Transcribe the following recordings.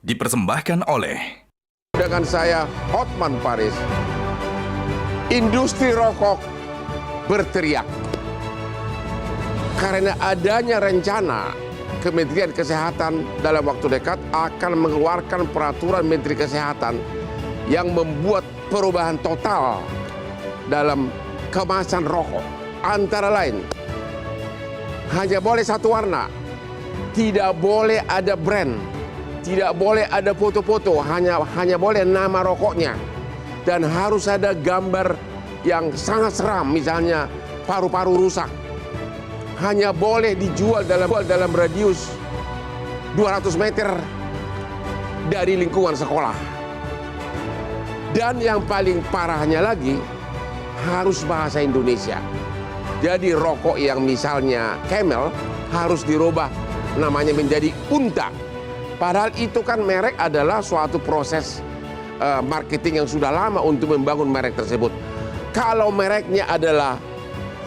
dipersembahkan oleh Dengan saya, Hotman Paris, industri rokok berteriak. Karena adanya rencana Kementerian Kesehatan dalam waktu dekat akan mengeluarkan peraturan Menteri Kesehatan yang membuat perubahan total dalam kemasan rokok. Antara lain, hanya boleh satu warna, tidak boleh ada brand, tidak boleh ada foto-foto, hanya boleh nama rokoknya. Dan harus ada gambar yang sangat seram, misalnya paru-paru rusak. Hanya boleh dijual dalam radius 200 meter dari lingkungan sekolah. Dan yang paling parahnya lagi, harus bahasa Indonesia. Jadi rokok yang misalnya Camel harus dirubah namanya menjadi Unta. Padahal itu kan merek adalah suatu proses marketing yang sudah lama untuk membangun merek tersebut. Kalau mereknya adalah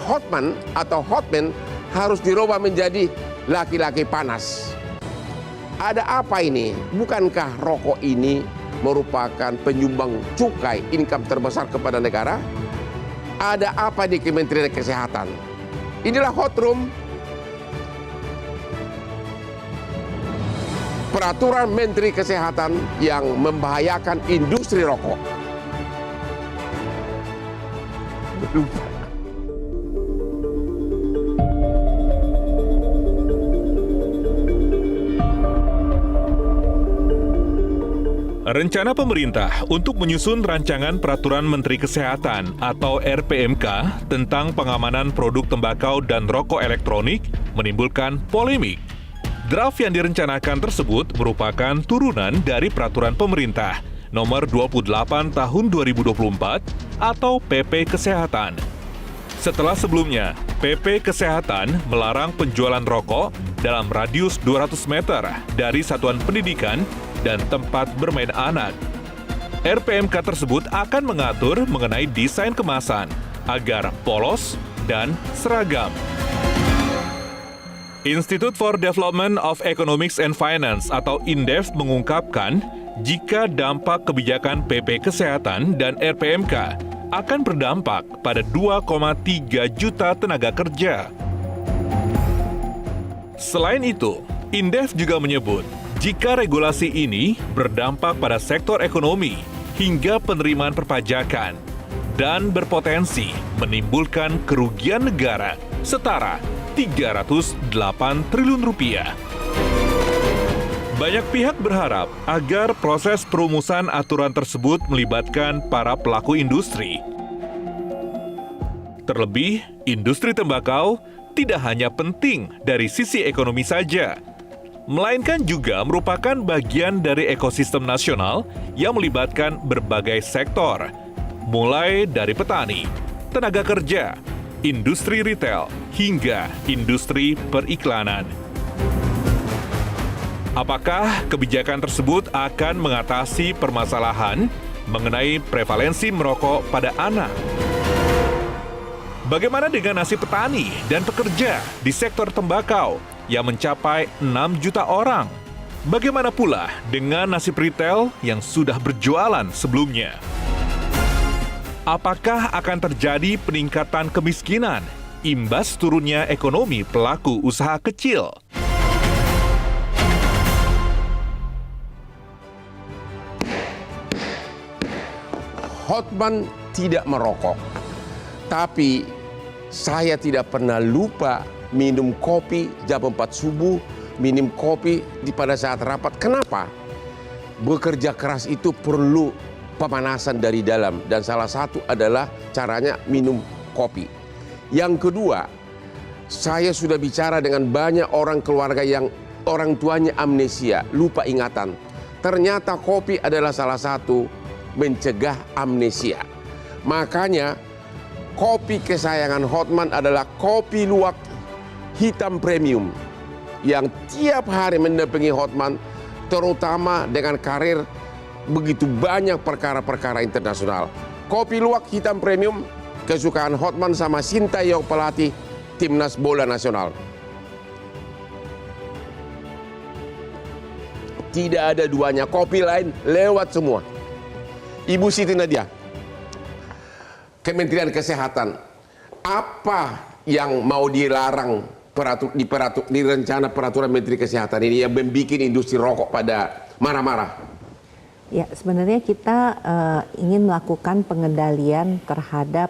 Hotman atau Hotman, harus dirubah menjadi laki-laki panas. Ada apa ini? Bukankah rokok ini merupakan penyumbang cukai income terbesar kepada negara? Ada apa di Kementerian Kesehatan? Inilah Hot Room. Peraturan Menteri Kesehatan yang membahayakan industri rokok. Rencana pemerintah untuk menyusun rancangan Peraturan Menteri Kesehatan atau RPMK tentang pengamanan produk tembakau dan rokok elektronik menimbulkan polemik. Draft yang direncanakan tersebut merupakan turunan dari Peraturan Pemerintah Nomor 28 Tahun 2024 atau PP Kesehatan. Setelah sebelumnya, PP Kesehatan melarang penjualan rokok dalam radius 200 meter dari satuan pendidikan dan tempat bermain anak. RPMK tersebut akan mengatur mengenai desain kemasan agar polos dan seragam. Institute for Development of Economics and Finance atau INDEF mengungkapkan jika dampak kebijakan PP Kesehatan dan RPMK akan berdampak pada 2,3 juta tenaga kerja. Selain itu, INDEF juga menyebut jika regulasi ini berdampak pada sektor ekonomi hingga penerimaan perpajakan dan berpotensi menimbulkan kerugian negara setara 308 triliun rupiah. Banyak pihak berharap agar proses perumusan aturan tersebut melibatkan para pelaku industri. Terlebih, industri tembakau tidak hanya penting dari sisi ekonomi saja, melainkan juga merupakan bagian dari ekosistem nasional yang melibatkan berbagai sektor, mulai dari petani, tenaga kerja, industri retail, hingga industri periklanan. Apakah kebijakan tersebut akan mengatasi permasalahan mengenai prevalensi merokok pada anak? Bagaimana dengan nasib petani dan pekerja di sektor tembakau yang mencapai 6 juta orang? Bagaimana pula dengan nasib retail yang sudah berjualan sebelumnya? Apakah akan terjadi peningkatan kemiskinan imbas turunnya ekonomi pelaku usaha kecil? Hotman tidak merokok, tapi saya tidak pernah lupa minum kopi jam 4 subuh, minum kopi pada saat rapat. Kenapa? Bekerja keras itu perlu pemanasan dari dalam, dan salah satu adalah caranya minum kopi. Yang kedua, saya sudah bicara dengan banyak orang keluarga yang orang tuanya amnesia, lupa ingatan. Ternyata kopi adalah salah satu mencegah amnesia. Makanya kopi kesayangan Hotman adalah kopi luwak hitam premium yang tiap hari mendampingi Hotman, terutama dengan karir begitu banyak perkara-perkara internasional. Kopi luwak hitam premium kesukaan Hotman sama Sintayong, pelatih timnas bola nasional. tidak ada duanya. Kopi lain lewat semua. Ibu Siti Nadia, Kementerian Kesehatan, apa yang mau dilarang di rencana peraturan Menteri Kesehatan ini yang membuat industri rokok pada marah-marah? Ya, sebenarnya kita ingin melakukan pengendalian terhadap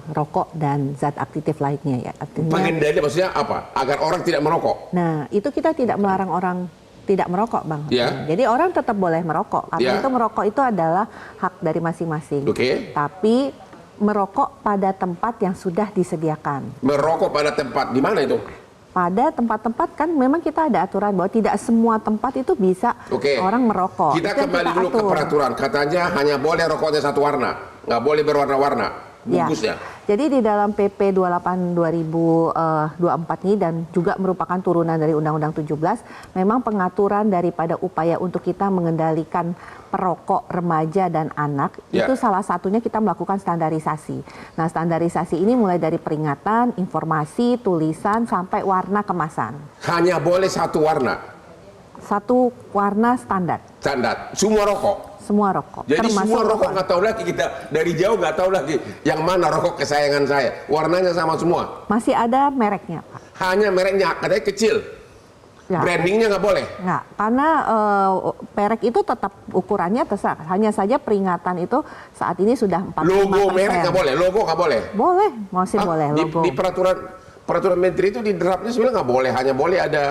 rokok dan zat aktif lainnya ya. Artinya, pengendalian maksudnya apa? Agar orang tidak merokok. Nah, itu kita tidak melarang orang tidak merokok, Bang. Ya. Jadi orang tetap boleh merokok karena Ya. itu merokok itu adalah hak dari masing-masing. Oke. Tapi merokok pada tempat yang sudah disediakan. Merokok pada tempat di mana itu? Pada tempat-tempat kan memang kita ada aturan bahwa tidak semua tempat itu bisa Oke. orang merokok. Kita Itu yang kembali dulu ke atur. peraturan. Katanya hanya boleh rokoknya satu warna, nggak boleh berwarna-warna bungkusnya. Ya. Jadi di dalam PP 28 2024 ini dan juga merupakan turunan dari Undang-Undang 17, memang pengaturan daripada upaya untuk kita mengendalikan perokok remaja dan anak, Ya. itu salah satunya kita melakukan standarisasi. Nah, standarisasi ini mulai dari peringatan, informasi, tulisan, sampai warna kemasan. Hanya boleh satu warna, Satu warna standar, standar. Semua rokok. semua rokok. Jadi termasuk semua rokok nggak tahu lagi, kita dari jauh nggak tahu lagi yang mana rokok kesayangan saya. Warnanya sama semua. Masih ada mereknya, Pak. Hanya mereknya katanya kecil. Ya. Brandingnya nggak boleh. Nggak, karena merek itu tetap ukurannya terserah. Hanya saja peringatan itu saat ini sudah 45%. Logo merek nggak boleh. Logo nggak boleh. Boleh, masih Hah? boleh logo. Di peraturan menteri itu di draftnya sebenarnya nggak boleh. Hanya boleh ada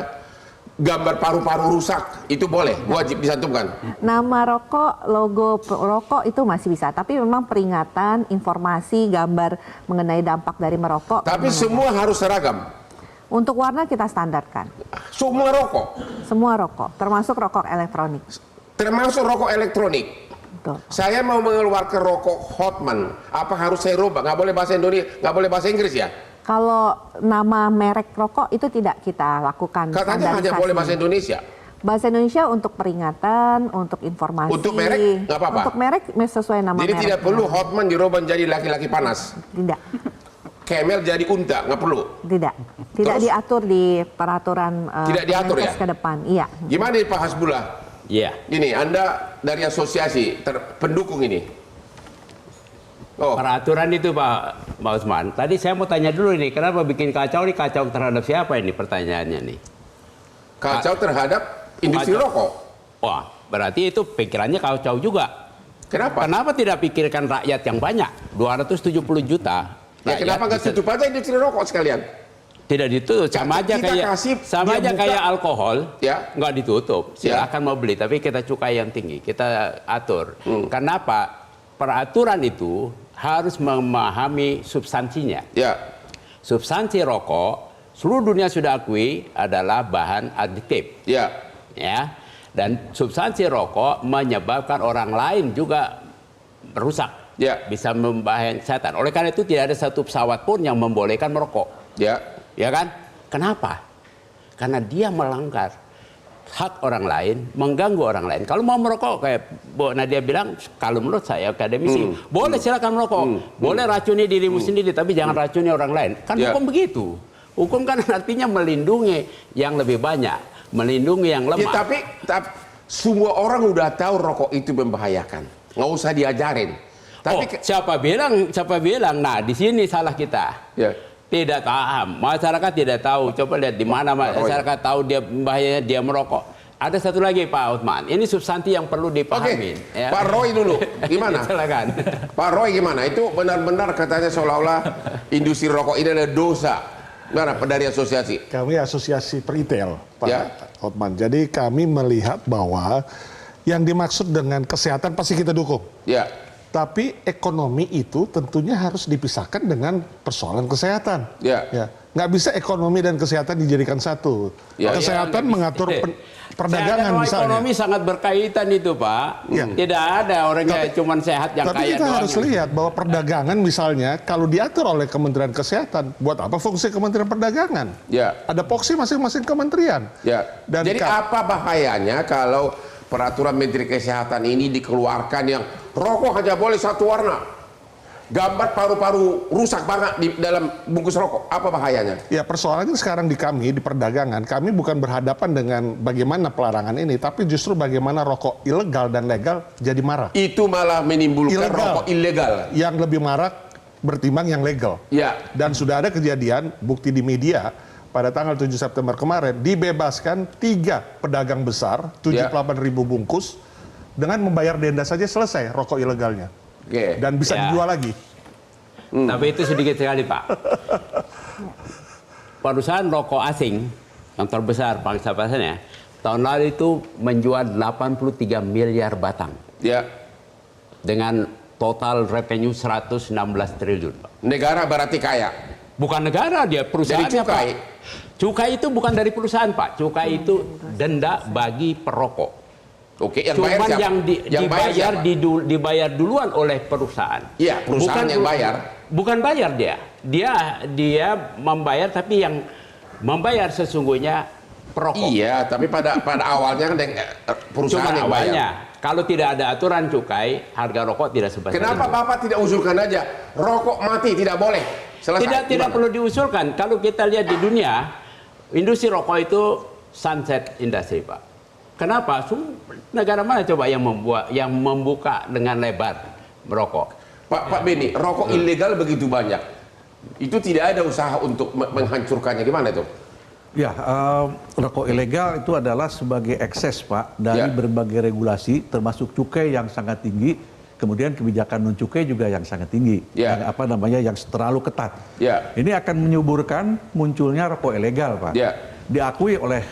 gambar paru-paru rusak. Itu boleh. Wajib disantumkan. Nama rokok, logo rokok itu masih bisa. Tapi memang peringatan, informasi, gambar mengenai dampak dari merokok. Tapi semua harus seragam. Untuk warna kita standarkan. Semua rokok. Semua rokok, termasuk rokok elektronik. Termasuk rokok elektronik. Betul. Saya mau mengeluarkan rokok Hotman. Apa harus saya rubah? Nggak boleh bahasa Indonesia, nggak boleh bahasa Inggris ya? Kalau nama merek rokok itu tidak kita lakukan. Katanya hanya standarisasi. boleh bahasa Indonesia. Bahasa Indonesia untuk peringatan, untuk informasi. Untuk merek nggak apa-apa? Untuk merek sesuai nama Jadi merek. tidak perlu Hotman dirubah jadi laki-laki panas. Tidak, Camel jadi unta, nggak perlu. tidak. Tidak Terus? diatur di peraturan Tidak diatur Kemenkes ya? ke depan. Iya. Gimana nih Pak Hasbullah? Iya. Ini Anda dari asosiasi pendukung ini. Oh, Peraturan itu Pak Usman. Tadi saya mau tanya dulu nih, kenapa bikin kacau nih? Kacau terhadap siapa ini pertanyaannya nih? kacau terhadap industri Kacau. rokok. Wah, berarti itu pikirannya kacau juga. Kenapa? Kenapa tidak pikirkan rakyat yang banyak? 270 juta. Ya kenapa nggak tutup aja industri rokok sekalian? Tidak ditutup, sama aja Kita kayak kasih, sama dia aja buka. kayak alkohol, Ya. nggak ditutup. Ya. Silakan mau beli, tapi kita cukai yang tinggi, kita atur. Hmm. Kenapa? Peraturan itu harus memahami substansinya. Ya, Substansi rokok seluruh dunia sudah akui adalah bahan aditif, ya, ya. Dan substansi rokok menyebabkan orang lain juga rusak, ya, bisa membahayakan kesehatan. Oleh karena itu tidak ada satu pesawat pun yang membolehkan merokok. ya. Ya kan? Kenapa? Karena dia melanggar hak orang lain, mengganggu orang lain. Kalau mau merokok kayak Bu Nadia bilang, kalau menurut saya akademisi, boleh silakan merokok, boleh racuni dirimu sendiri, tapi jangan racuni orang lain. Kan Ya. hukum begitu. Hukum kan artinya melindungi yang lebih banyak, melindungi yang Ya, lemah. tapi semua orang udah tahu rokok itu membahayakan. Nggak usah diajarin. Tapi Siapa bilang? Nah, di sini salah kita. ya, Tidak paham, masyarakat tidak tahu. Coba lihat di mana masyarakat tahu dia bahayanya dia merokok. Ada satu lagi Pak Uthman, ini substansi yang perlu oke. dipahami. Ya. Pak Roy dulu, gimana? Silakan. Pak Roy gimana? Itu benar-benar katanya seolah-olah industri rokok ini adalah dosa. Gimana dari asosiasi? Kami asosiasi peritel, Pak Ya. Hotman. Jadi kami melihat bahwa yang dimaksud dengan kesehatan pasti kita dukung. Ya, Tapi ekonomi itu tentunya harus dipisahkan dengan persoalan kesehatan. Ya. Nggak bisa ekonomi dan kesehatan dijadikan satu. Ya. Kesehatan Ya, mengatur perdagangan Sehat dan misalnya. ekonomi sangat berkaitan itu Pak. Ya. Tidak ada orang yang cuma sehat yang Tapi kaya kita doang. harus lihat bahwa perdagangan misalnya kalau diatur oleh Kementerian Kesehatan, buat apa fungsi Kementerian Perdagangan? ya, Ada fungsi masing-masing kementerian. ya. Dan Jadi apa bahayanya kalau peraturan Menteri Kesehatan ini dikeluarkan yang rokok hanya boleh satu warna? gambar paru-paru rusak banget di dalam bungkus rokok. Apa bahayanya? Ya persoalannya sekarang di kami, di perdagangan, kami bukan berhadapan dengan bagaimana pelarangan ini, tapi justru bagaimana rokok ilegal dan legal jadi marak. Itu malah menimbulkan rokok ilegal. Yang lebih marak bertimbang yang legal. Ya. Dan sudah ada kejadian, bukti di media, pada tanggal 7 September kemarin, dibebaskan 3 pedagang besar, 78.000 bungkus, dengan membayar denda saja selesai rokok ilegalnya. Oke. Dan bisa dijual lagi. Tapi itu sedikit sekali, Pak. Perusahaan rokok asing yang terbesar pangsa-pasarnya tahun lalu itu menjual 83 miliar batang Ya. dengan total revenue 116 triliun. Pak. Negara berarti kaya. Bukan negara, dia perusahaan. Jadi cukai. Cukai itu bukan dari perusahaan, Pak. Cukai itu denda bagi perokok. Oke, yang Cuman bayar siapa? yang bayar siapa? dibayar duluan oleh perusahaan. Iya, perusahaan yang bayar. Bukan bayar dia. Dia membayar, tapi yang membayar sesungguhnya perokok. Iya, tapi pada awalnya kan perusahaan Cuma yang awalnya. bayar. Kalau tidak ada aturan cukai, harga rokok tidak sebesar Kenapa itu. Bapak tidak usulkan aja rokok mati tidak boleh? Selesai. Tidak Gimana? perlu diusulkan. Kalau kita lihat di dunia, industri rokok itu sunset industry, Pak. Kenapa? Negara mana coba yang membuka dengan lebar merokok? Pak Beni, rokok ilegal begitu banyak. Itu tidak ada usaha untuk menghancurkannya. Gimana itu? Ya, rokok ilegal itu adalah sebagai ekses, Pak, dari Ya. berbagai regulasi, termasuk cukai yang sangat tinggi, kemudian kebijakan non cukai juga yang sangat tinggi, Ya. yang terlalu ketat. Ya. Ini akan menyuburkan munculnya rokok ilegal, Pak. Ya. Diakui oleh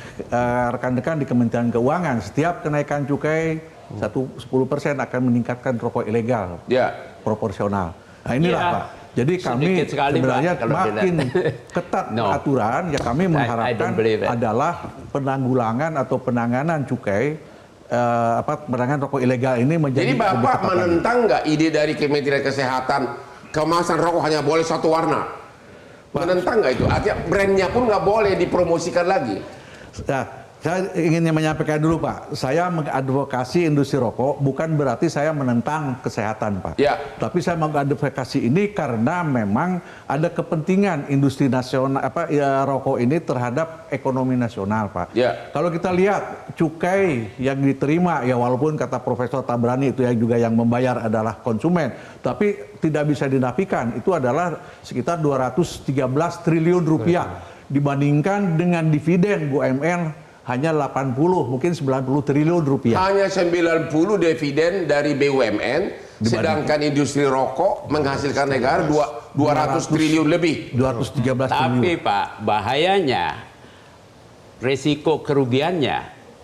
rekan-rekan di Kementerian Keuangan, setiap kenaikan cukai 10% akan meningkatkan rokok ilegal Ya. proporsional. Nah inilah, Ya. Pak. Jadi kami Sedikit sekali, sebenarnya Pak, kalau makin dilihat. ketat No. aturan, ya kami I mengharapkan don't believe it. adalah penanggulangan atau penanganan cukai, penanganan rokok ilegal ini menjadi Jadi lebih Bapak ketat lagi. menentang nggak ide dari Kementerian Kesehatan kemasan rokok hanya boleh satu warna? Menentang nggak itu? Artinya brandnya pun nggak boleh dipromosikan lagi. Nah, saya ingin menyampaikan dulu, Pak. Saya mengadvokasi industri rokok bukan berarti saya menentang kesehatan, Pak. Ya. Tapi saya mengadvokasi ini karena memang ada kepentingan industri nasional rokok ini terhadap ekonomi nasional, Pak. Ya. Kalau kita lihat cukai yang diterima, ya walaupun kata Profesor Tabrani itu yang juga yang membayar adalah konsumen, tapi tidak bisa dinafikan itu adalah sekitar 213 triliun rupiah dibandingkan dengan dividen BUMN hanya 80 mungkin 90 triliun rupiah. Hanya 90 dividen dari BUMN, sedangkan industri rokok menghasilkan negara 200 triliun lebih. 213 Tapi triliun. Pak, bahayanya resiko kerugiannya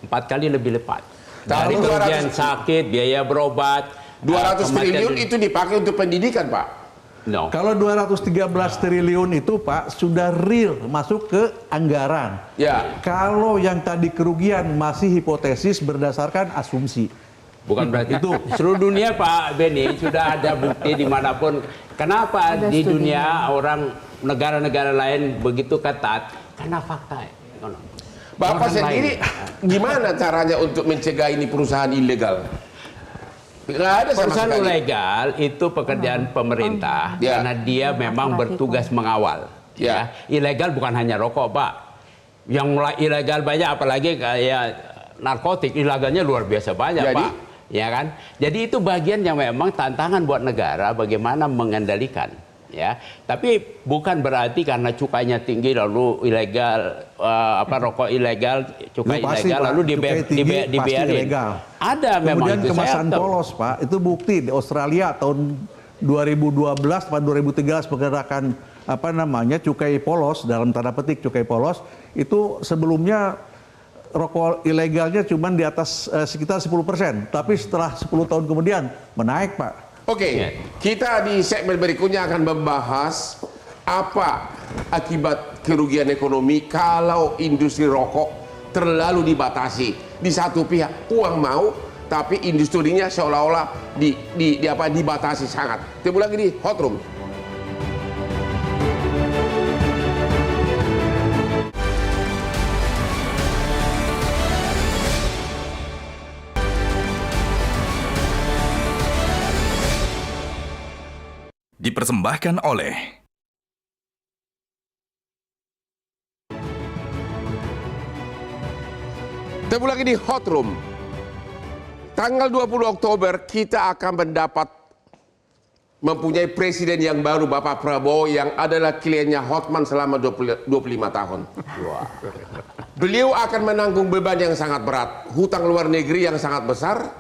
4 kali lebih lipat. Dari Tapi kerugian 200 sakit, biaya berobat, 200 kematian triliun itu dipakai untuk pendidikan, Pak. No. Kalau 213 triliun itu, Pak, sudah real masuk ke anggaran. Ya. Kalau yang tadi kerugian masih hipotesis berdasarkan asumsi. Bukan berarti Itu. seluruh dunia, Pak Beni, sudah ada bukti dimanapun. Kenapa Ada di studinya. dunia orang negara-negara lain begitu ketat? Karena fakta. Bapak Orang sendiri lain. gimana caranya untuk mencegah ini perusahaan ilegal? Nggak ada sama Perusahaan sekali. ilegal itu pekerjaan pemerintah Ya. karena dia memang bertugas mengawal. Ya. Ilegal bukan hanya rokok, Pak. Yang ilegal banyak, apalagi kayak narkotik, ilegalnya luar biasa banyak, Jadi? Pak. Ya kan? Jadi itu bagian yang memang tantangan buat negara bagaimana mengendalikan. Ya, tapi bukan berarti karena cukainya tinggi lalu ilegal rokok ilegal, cukai Pasti, ilegal Pak. lalu Cukai tinggi, pasti dibiarin. ilegal. Ada memang Kemudian itu, saya kemasan tahu. polos, Pak, itu bukti di Australia tahun 2012 atau 2013 pergerakan cukai polos dalam tanda petik cukai polos itu sebelumnya rokok ilegalnya cuma di atas sekitar 10%, tapi setelah 10 tahun kemudian menaik, Pak. Oke, kita di segmen berikutnya akan membahas apa akibat kerugian ekonomi kalau industri rokok terlalu dibatasi. Di satu pihak uang mau, tapi industrinya seolah-olah dibatasi sangat. Tunggu lagi di Hot Room. dipersembahkan oleh Ketemu lagi di Hot Room. Tanggal 20 Oktober kita akan mempunyai presiden yang baru, Bapak Prabowo, yang adalah kliennya Hotman selama 25 tahun. Beliau akan menanggung beban yang sangat berat, hutang luar negeri yang sangat besar,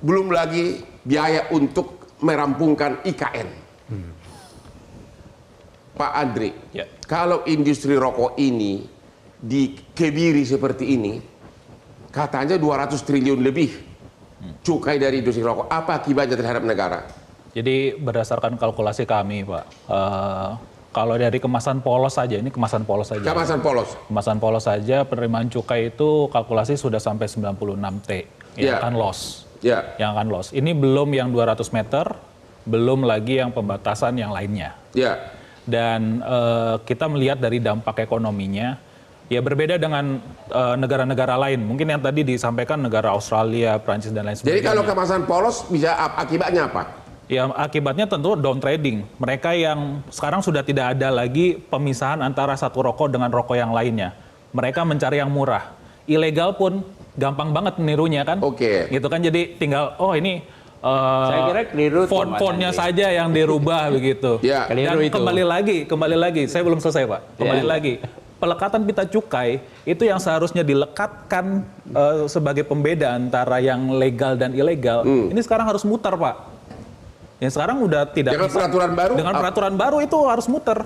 belum lagi biaya untuk merampungkan IKN. Pak Andri, kalau industri rokok ini dikebiri seperti ini, katanya 200 triliun lebih cukai dari industri rokok. Apa akibatnya terhadap negara? Jadi berdasarkan kalkulasi kami, Pak, kalau dari kemasan polos saja, ini kemasan polos saja. Kemasan polos? Kemasan polos saja penerimaan cukai itu kalkulasi sudah sampai 96 T, yang akan loss. Yang akan loss. Ini belum yang 200 meter, belum lagi yang pembatasan yang lainnya. Dan kita melihat dari dampak ekonominya, ya berbeda dengan negara-negara lain. Mungkin yang tadi disampaikan negara Australia, Prancis, dan lain sebagainya. Jadi kalau kemasan polos bisa akibatnya apa? Ya akibatnya tentu down trading. Mereka yang sekarang sudah tidak ada lagi pemisahan antara satu rokok dengan rokok yang lainnya. Mereka mencari yang murah. Ilegal pun gampang banget menirunya kan. Gitu kan, jadi tinggal ini saya kira keliru font-fontnya saja yang dirubah begitu. Dan kembali lagi, saya belum selesai Pak. Kembali lagi. Pelekatan pita cukai itu yang seharusnya dilekatkan sebagai pembeda antara yang legal dan ilegal. Ini sekarang harus muter, Pak. Yang sekarang udah tidak dengan bisa. Peraturan baru? Dengan peraturan baru itu harus muter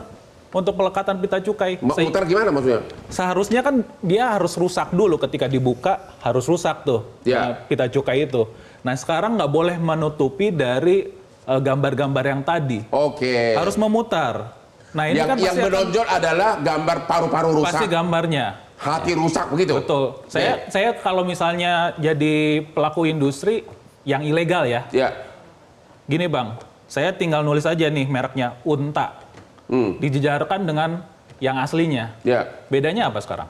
untuk pelekatan pita cukai. Muter gimana maksudnya? Seharusnya kan dia harus rusak dulu ketika dibuka, harus rusak tuh pita cukai itu. Nah sekarang nggak boleh menutupi dari gambar-gambar yang tadi. Harus memutar. Nah ini yang menonjol adalah gambar paru-paru rusak. Pasti gambarnya. Hati rusak begitu. Betul. Saya kalau misalnya jadi pelaku industri yang ilegal ya. Gini Bang, saya tinggal nulis aja nih mereknya Unta. Dijejarkan dengan yang aslinya. Bedanya apa sekarang?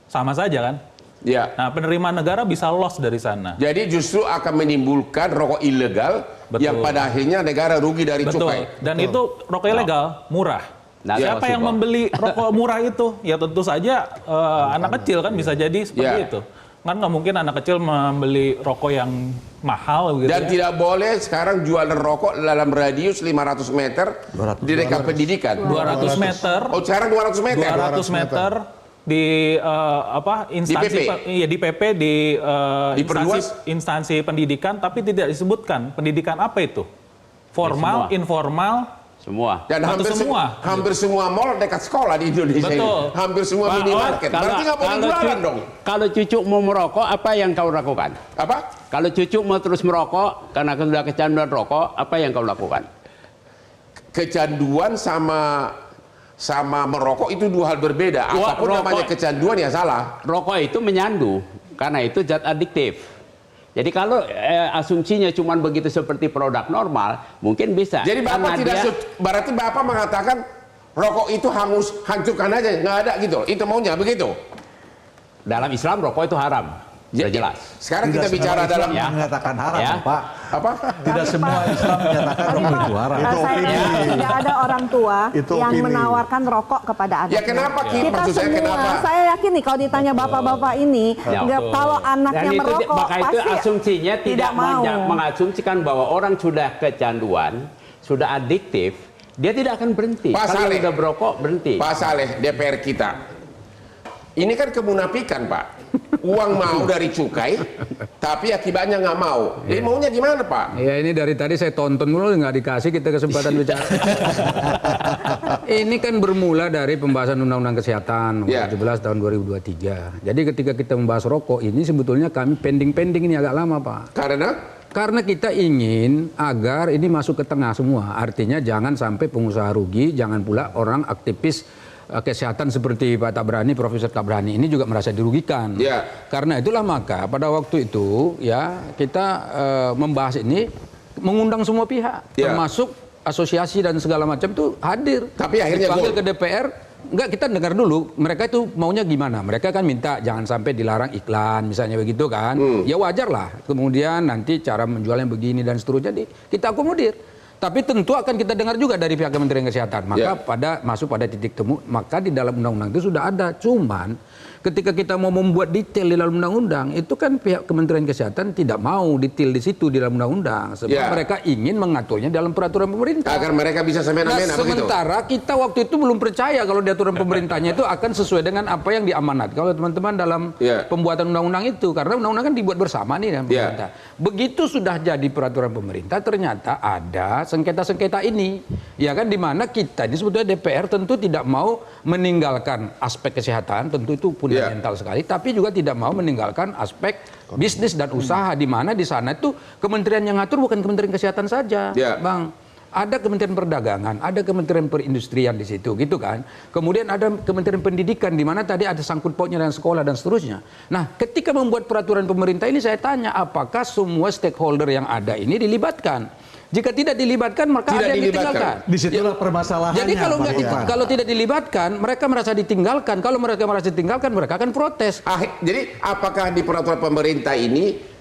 Sama saja kan? Nah, penerimaan negara bisa loss dari sana. Jadi justru akan menimbulkan rokok ilegal yang pada akhirnya negara rugi dari cukai. Dan itu rokok ilegal murah. Siapa yang membeli rokok murah itu? Ya tentu saja anak kecil kan bisa jadi seperti itu. Kan nggak mungkin anak kecil membeli rokok yang mahal gitu. Dan tidak boleh sekarang jualan rokok dalam radius 500 meter di dekat pendidikan. 200 meter. Oh, sekarang 200 meter. 200 meter di instansi di PP di instansi pendidikan, tapi tidak disebutkan pendidikan apa itu. Formal, informal, semua. Dan hampir semua mall dekat sekolah di Indonesia. Betul. Ini. Hampir semua minimarket. Berarti nggak boleh jualan dong. Kalau cucu mau merokok, apa yang kau lakukan? Apa? Kalau cucu mau terus merokok karena sudah kecanduan rokok, apa yang kau lakukan? Kecanduan sama merokok itu dua hal berbeda. Apapun namanya kecanduan ya salah. Rokok itu menyandu karena itu zat adiktif. Jadi kalau asumsinya cuma begitu seperti produk normal, mungkin bisa. Jadi Bapak berarti Bapak mengatakan rokok itu hancurkan aja, nggak ada gitu. Itu maunya begitu. Dalam Islam rokok itu haram. Sudah jelas. Sekarang kita bicara dalam menyatakan haram, Pak. Apa? Tidak semua Islam menyatakan rokok itu haram. Tidak ada orang tua yang menawarkan rokok kepada anaknya. Ya kenapa? Kita semua, saya yakin nih kalau ditanya bapak-bapak ini, kalau anaknya merokok maka itu asumsinya tidak mengasumsikan bahwa orang sudah kecanduan, sudah adiktif, dia tidak akan berhenti. Kalau sudah berokok berhenti. Pak Saleh, DPR kita, ini kan kemunafikan Pak. Uang mau dari cukai, tapi akibatnya nggak mau. Jadi maunya gimana Pak? Ya ini dari tadi saya tonton dulu, nggak dikasih kita kesempatan bicara. Ini kan bermula dari pembahasan Undang-Undang Kesehatan nomor 17 tahun 2023. Jadi ketika kita membahas rokok ini sebetulnya kami pending ini agak lama Pak. Karena kita ingin agar ini masuk ke tengah semua. Artinya jangan sampai pengusaha rugi, jangan pula orang aktivis kesehatan seperti Pak Tabrani, Profesor Tabrani ini juga merasa dirugikan. Karena itulah maka pada waktu itu ya kita membahas ini mengundang semua pihak, termasuk asosiasi dan segala macam itu hadir. Tapi akhirnya dipanggil ke DPR, enggak kita dengar dulu mereka itu maunya gimana. Mereka kan minta jangan sampai dilarang iklan misalnya begitu kan. Ya wajar lah. Kemudian nanti cara menjualnya begini dan seterusnya kita akomodir. Tapi tentu akan kita dengar juga dari pihak Kementerian Kesehatan. Maka masuk pada titik temu, maka di dalam undang-undang itu sudah ada. Cuman ketika kita mau membuat detail di dalam undang-undang, itu kan pihak Kementerian Kesehatan tidak mau detail di situ di dalam undang-undang. Sebab mereka ingin mengaturnya dalam peraturan pemerintah. Agar mereka bisa semena-mena begitu. Sementara kita waktu itu belum percaya kalau di aturan pemerintahnya itu akan sesuai dengan apa yang diamanat. Kalau teman-teman dalam pembuatan undang-undang itu, karena undang-undang kan dibuat bersama nih dengan pemerintah. Begitu sudah jadi peraturan pemerintah, ternyata ada sengketa-sengketa ini, ya kan, di mana kita ini sebetulnya DPR tentu tidak mau meninggalkan aspek kesehatan, tentu itu fundamental sekali, tapi juga tidak mau meninggalkan aspek bisnis dan usaha, di mana di sana itu kementerian yang ngatur bukan Kementerian Kesehatan saja, Bang. Ada Kementerian Perdagangan, ada Kementerian Perindustrian di situ, gitu kan. Kemudian ada Kementerian Pendidikan, di mana tadi ada sangkut pautnya dengan sekolah dan seterusnya. Nah, ketika membuat peraturan pemerintah ini, saya tanya, apakah semua stakeholder yang ada ini dilibatkan? Jika tidak dilibatkan, maka ada yang ditinggalkan. Disitulah permasalahannya. Jadi kalau tidak dilibatkan, mereka merasa ditinggalkan. Kalau mereka merasa ditinggalkan, mereka akan protes. Jadi apakah di peraturan pemerintah ini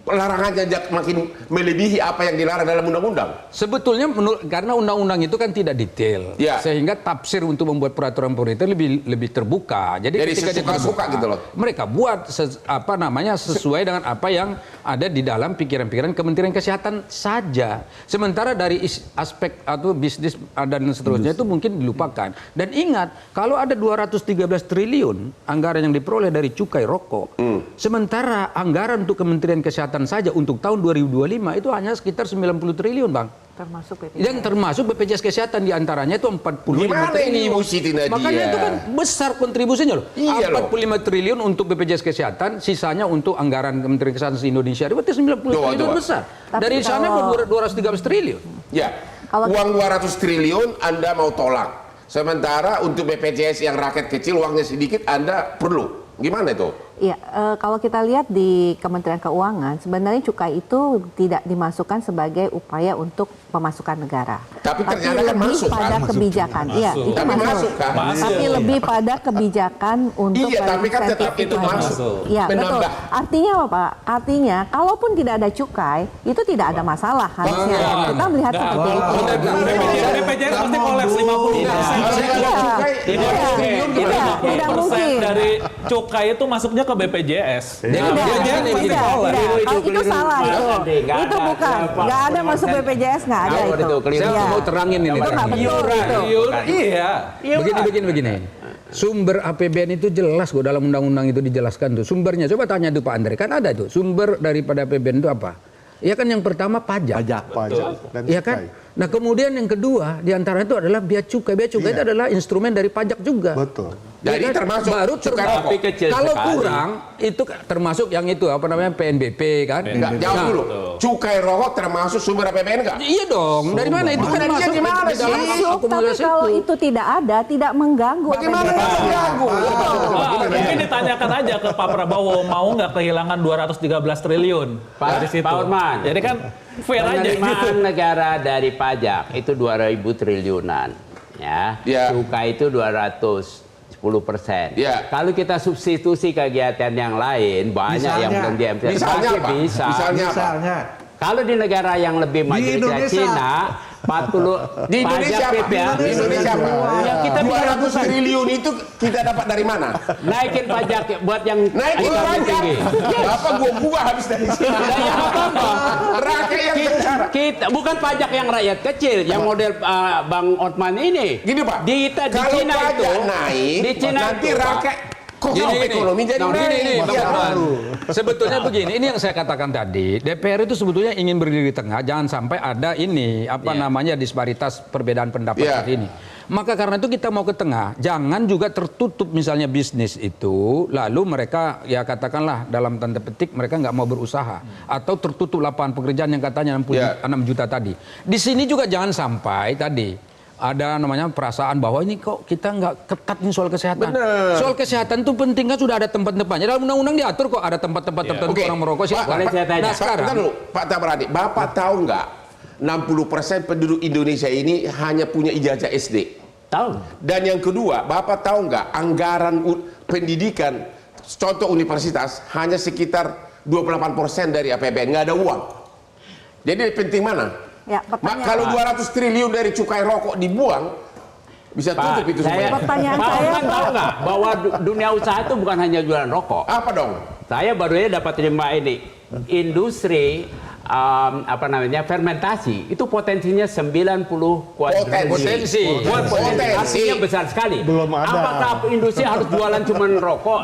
larangannya makin melebihi apa yang dilarang dalam undang-undang? Sebetulnya karena undang-undang itu kan tidak detail, sehingga tafsir untuk membuat peraturan pemerintah lebih terbuka. Jadi ketika suka gitu loh. Mereka buat sesuai dengan apa yang ada di dalam pikiran-pikiran Kementerian Kesehatan saja. Sementara dari aspek atau bisnis dan seterusnya itu mungkin dilupakan. Dan ingat, kalau ada 213 triliun anggaran yang diperoleh dari cukai rokok, sementara anggaran untuk Kementerian Kesehatan saja untuk tahun 2025 itu hanya sekitar 90 triliun, Bang. Termasuk BPJS. Dan termasuk BPJS Kesehatan diantaranya itu 45 Gimana triliun. ini Ibu Siti Nadia? Makanya itu kan besar kontribusinya loh. Iya 45 triliun untuk BPJS Kesehatan, sisanya untuk anggaran Kementerian Kesehatan se-Indonesia. Berarti 90 triliun besar. Tapi dari sana 213 triliun. Ya, uang 200 triliun Anda mau tolak. Sementara untuk BPJS yang rakyat kecil uangnya sedikit Anda perlu. Gimana itu? Iya, kalau kita lihat di Kementerian Keuangan, sebenarnya cukai itu tidak dimasukkan sebagai upaya untuk pemasukan negara. Tapi ternyata kan lebih masuk pada kan? kebijakan. Iya, itu Tapi masuk. Tapi lebih pada kebijakan untuk tapi kan tetap itu masuk. Iya, betul. Artinya apa, Pak? Artinya, kalaupun tidak ada cukai, itu tidak ada masalah harusnya. Kita melihat seperti itu. BPJS pasti kolaps 50%. Tidak mungkin. Dari cukai itu masuknya ke BPJS. Itu salah itu. Itu bukan. Nggak ada masuk BPJS, nggak ada itu. Saya mau terangin ini. Itu nggak betul itu. Iya. Begini. Sumber APBN itu jelas kok, dalam undang-undang itu dijelaskan tuh. Sumbernya coba tanya tuh Pak Andre, kan ada tuh. Sumber daripada APBN itu apa? Ya kan yang pertama pajak. Pajak dan Iya kan? Nah kemudian yang kedua diantara itu adalah bea cukai. Bea cukai itu adalah instrumen dari pajak juga. Betul. Jadi termasuk baru cukai rokok. Kalau kurang itu termasuk yang itu apa namanya PNBP kan? Enggak, jauh dulu. Cukai rokok termasuk sumber APBN enggak? Iya dong. Dari mana itu kan masuk di dalam Masuk, tapi kalau itu tidak ada, tidak mengganggu. Bagaimana mengganggu? Mungkin ditanyakan aja ke Pak Prabowo, mau nggak kehilangan 213 triliun dari situ. Pak Orman. Jadi kan fair aja gitu. Penerimaan negara dari pajak itu 2.000 triliunan. Ya. Cukai itu 210%. Ya. Kalau kita substitusi kegiatan yang lain, banyak yang belum diambil. Misalnya apa? Misalnya Misalnya. kalau di negara yang lebih maju kayak Cina, 40 Di Indonesia pajak PPA. Di Indonesia apa? Ya, kita 200 triliun itu kita dapat dari mana? naikin pajak buat yang Naikin income pajak. tinggi. Bapak gua habis dari sini. Rakyat yang sengsara. Kita bukan pajak yang rakyat kecil, yang model Bang Otman ini. Gini Pak, Di kalau Cina pajak itu naik, di Cina nanti itu, Pak, rakyat kosong ekonomi jadi naik. Bang Orman. Sebetulnya begini, ini yang saya katakan tadi, DPR itu sebetulnya ingin berdiri di tengah, jangan sampai ada ini namanya disparitas perbedaan pendapat seperti ini. Maka karena itu kita mau ke tengah, jangan juga tertutup misalnya bisnis itu, lalu mereka ya katakanlah dalam tanda petik mereka nggak mau berusaha, atau tertutup lapangan pekerjaan yang katanya 66 juta tadi. Di sini juga jangan sampai tadi ada namanya perasaan bahwa ini kok kita nggak ketat nih soal kesehatan. Bener. Soal kesehatan itu penting kan sudah ada tempat-tempatnya. Dalam undang-undang diatur kok ada tempat-tempat tertentu orang merokok. Boleh saya tanya? Nah sekarang, Bentar dulu, Pak Tabrani, Bapak tahu nggak 60% penduduk Indonesia ini hanya punya ijazah SD? tahu. Dan yang kedua, Bapak tahu nggak anggaran pendidikan, contoh universitas hanya sekitar 28% dari APBN, nggak ada uang. Jadi penting mana? Ya, pertanyaan Kalau 200 triliun dari cukai rokok dibuang, bisa tutup itu semua. Pertanyaan Pak saya, Osman tahu nggak bahwa dunia usaha itu bukan hanya jualan rokok. Apa dong? Saya baru aja dapat terima ini industri fermentasi itu potensinya 90 kuadrillion. Potensi. Artinya besar sekali. Belum ada. Apakah industri harus jualan cuma rokok?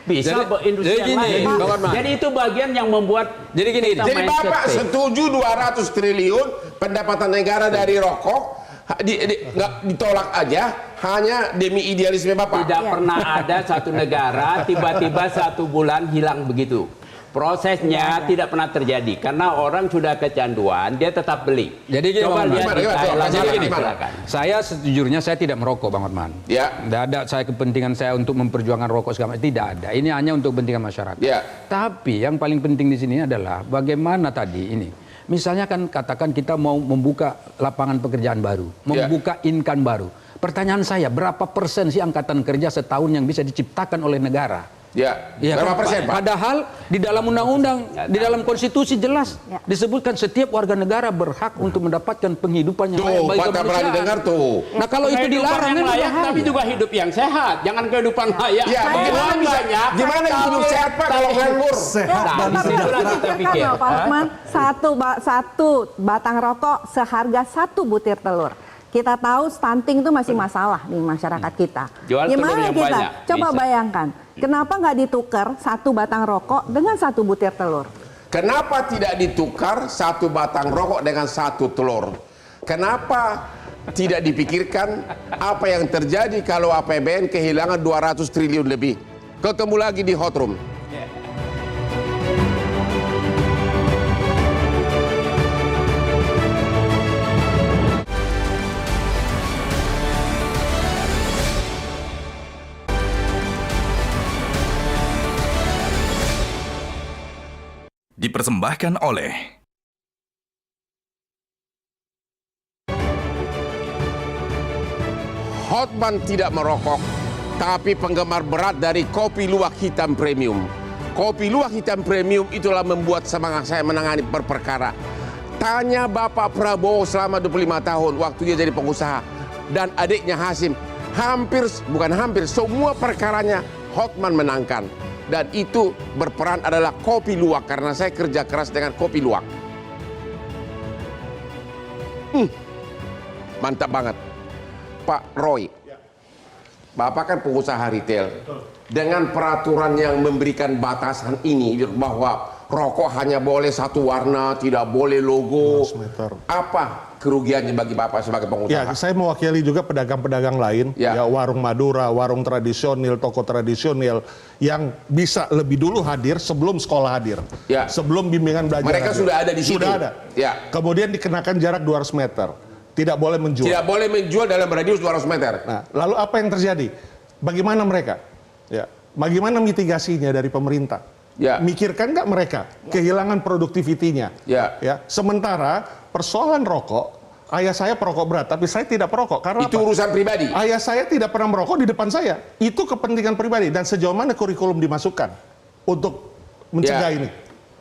Bisa industri jadi yang gini, lain. Bang Otman. Jadi itu bagian yang membuat Jadi gini, kita Jadi mindset Bapak state. setuju 200 triliun pendapatan negara dari rokok nggak ditolak aja hanya demi idealisme Bapak. Tidak pernah ada satu negara tiba-tiba 1 bulan hilang begitu. Prosesnya tidak pernah terjadi karena orang sudah kecanduan, dia tetap beli. Jadi gini, Coba Bang lihat Otman. di Gimana? Thailand, Jadi gini, silakan. saya sejujurnya saya tidak merokok, Bang Otman. Ya. Tidak ada saya kepentingan saya untuk memperjuangkan rokok segala macam. Tidak ada. Ini hanya untuk kepentingan masyarakat. Ya. Tapi yang paling penting di sini adalah bagaimana tadi ini. Misalnya kan katakan kita mau membuka lapangan pekerjaan baru, membuka income baru. Pertanyaan saya, berapa persen sih angkatan kerja setahun yang bisa diciptakan oleh negara? Ya. Iya Berapa kan, persen, Pak? Padahal di dalam undang-undang, di dalam konstitusi jelas disebutkan setiap warga negara berhak untuk mendapatkan penghidupan yang layak Tuh, bagi Pak tak pernah kemanusiaan. didengar tuh. Nah kalau itu Kehidupan dilarang yang memang layak, bahaya. tapi juga hidup yang sehat. Jangan kehidupan layak. Ya, bagaimana bisa? banyak. Gimana hidup sehat, Pak, kalau nganggur? Sehat dan Nah, tapi disitulah harus kita dipikirkan pikir. loh, Pak Osman, satu batang rokok seharga 1 butir telur. Kita tahu stunting itu masih masalah di masyarakat kita. Jual telur Gimana yang kita? banyak, Coba bisa. bayangkan, kenapa nggak ditukar 1 batang rokok dengan 1 butir telur? Kenapa tidak ditukar 1 batang rokok dengan 1 telur? Kenapa tidak dipikirkan apa yang terjadi kalau APBN kehilangan 200 triliun lebih? Ketemu lagi di hot room. Dipersembahkan oleh Hotman tidak merokok, tapi penggemar berat dari kopi luwak hitam premium. Kopi luwak hitam premium itulah membuat semangat saya menangani perkara. Tanya Bapak Prabowo selama 25 tahun waktu dia jadi pengusaha dan adiknya Hasim. Bukan hampir, semua perkaranya Hotman menangkan. Dan itu berperan adalah kopi luwak karena saya kerja keras dengan kopi luwak. Mantap banget. Pak Roy, Bapak kan pengusaha retail. Dengan peraturan yang memberikan batasan ini bahwa rokok hanya boleh 1 warna, tidak boleh logo. 200 meter. Apa kerugiannya bagi Bapak sebagai Ya, pengusaha? saya mewakili juga pedagang-pedagang lain, Ya. ya warung Madura, warung tradisional, toko tradisional yang bisa lebih dulu hadir sebelum sekolah hadir, Ya. sebelum bimbingan belajar. Mereka hadir. sudah ada di situ. Sudah ada. Ya. Kemudian dikenakan jarak 200 meter, tidak boleh menjual. Tidak boleh menjual dalam radius 200 meter. Nah, lalu apa yang terjadi? Bagaimana mereka? Ya, bagaimana mitigasinya dari pemerintah? Ya. Mikirkan nggak mereka kehilangan produktivitinya? Ya. Ya. Sementara persoalan rokok, ayah saya perokok berat, tapi saya tidak perokok. Karena Itu apa? urusan pribadi. Ayah saya tidak pernah merokok di depan saya. Itu kepentingan pribadi. Dan sejauh mana kurikulum dimasukkan untuk mencegah Ya. ini?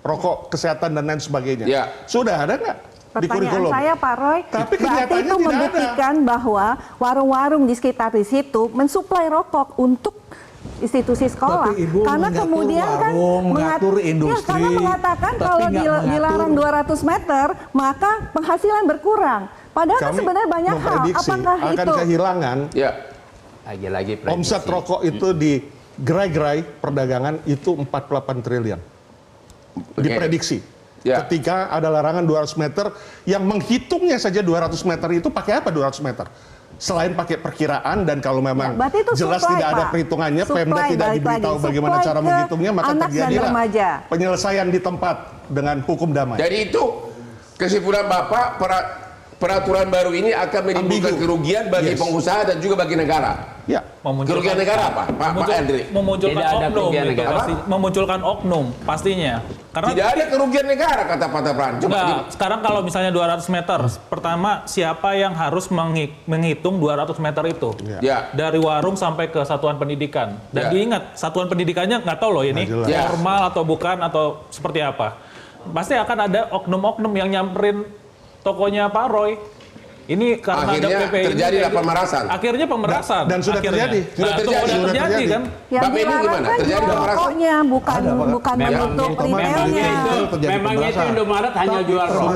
Rokok, kesehatan, dan lain sebagainya. Ya. Sudah ada nggak di Pertanyaan kurikulum? saya Pak Roy, Tapi berarti kenyataannya itu tidak ada. membuktikan bahwa warung-warung di sekitar di situ mensuplai rokok untuk institusi sekolah. Tapi Ibu Karena mengatur kemudian kan warung, mengatur industri, ya, karena mengatakan tapi kalau nggak mengatur- dilarang 200 meter, maka penghasilan berkurang. Padahal kan Kami sebenarnya banyak hal. memprediksi Apakah akan itu kehilangan Ya. Lagi-lagi prediksi. omset rokok itu di gerai-gerai perdagangan itu 48 triliun. Diprediksi. Ya. Ketika ada larangan 200 meter, yang menghitungnya saja 200 meter itu pakai apa 200 meter? Selain pakai perkiraan dan kalau memang Ya, berarti itu jelas supply, tidak ada Pak. perhitungannya, Supply, Pemda tidak balik diberitahu lagi. bagaimana Supply cara ke menghitungnya, maka anak dan terjadilah remaja. penyelesaian di tempat dengan hukum damai. Jadi itu kesimpulan Bapak, peraturan baru ini akan menimbulkan Ambigu. kerugian bagi Yes. pengusaha dan juga bagi negara. Ya. Kerugian negara apa? Pak Hendri? Memunculkan Tidak ada oknum, kerugian itu negara. pasti, memunculkan oknum pastinya. Karena Tidak ada kerugian negara kata Pak Tabran. enggak, sekarang kalau misalnya 200 meter, pertama siapa yang harus menghitung 200 meter itu? Ya. Dari warung sampai ke satuan pendidikan. Dan Ya. diingat, satuan pendidikannya nggak tahu loh ini Nggak jelas. formal atau bukan atau seperti apa. Pasti akan ada oknum-oknum yang nyamperin tokonya Pak Roy. Ini karena Akhirnya ada PPI terjadilah pemerasan. Akhirnya pemerasan. Dan sudah akhirnya. terjadi. Nah, itu udah terjadi kan. Yang Mbak Beni dilarang gimana? kan Terjadi jual pemerasan? rokoknya, bukan menutup retailnya. Memangnya itu Indomaret hanya jual rokok.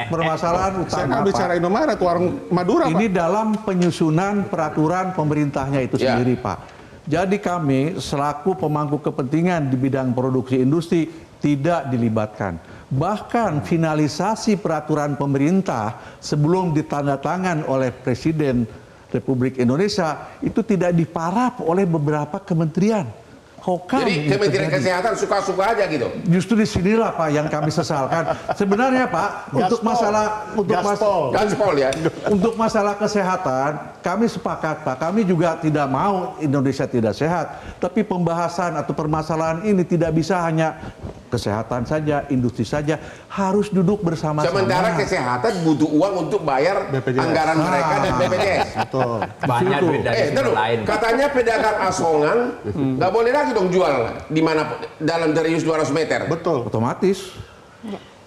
Permasalahan Saya utama nggak bicara Pak, Indomaret, warung Madura, ini Pak. dalam penyusunan peraturan pemerintahnya itu Ya. sendiri, Pak. Jadi kami selaku pemangku kepentingan di bidang produksi industri tidak dilibatkan. Bahkan finalisasi peraturan pemerintah sebelum ditandatangan oleh Presiden Republik Indonesia itu tidak diparaf oleh beberapa kementerian. How come Jadi ini Kementerian terjadi? Kesehatan suka-suka aja gitu. Justru disinilah Pak yang kami sesalkan. Sebenarnya Pak, untuk Gaspol ya. untuk masalah kesehatan, kami sepakat Pak, kami juga tidak mau Indonesia tidak sehat. Tapi pembahasan atau permasalahan ini tidak bisa hanya kesehatan saja, industri saja, harus duduk bersama-sama. Sementara kesehatan butuh uang untuk bayar BPJS. anggaran mereka dan BPJS. Betul. Banyak duit dari sumber lain. Katanya pedagang asongan nggak boleh lagi dong jual di mana dalam radius 200 meter. Betul. Otomatis.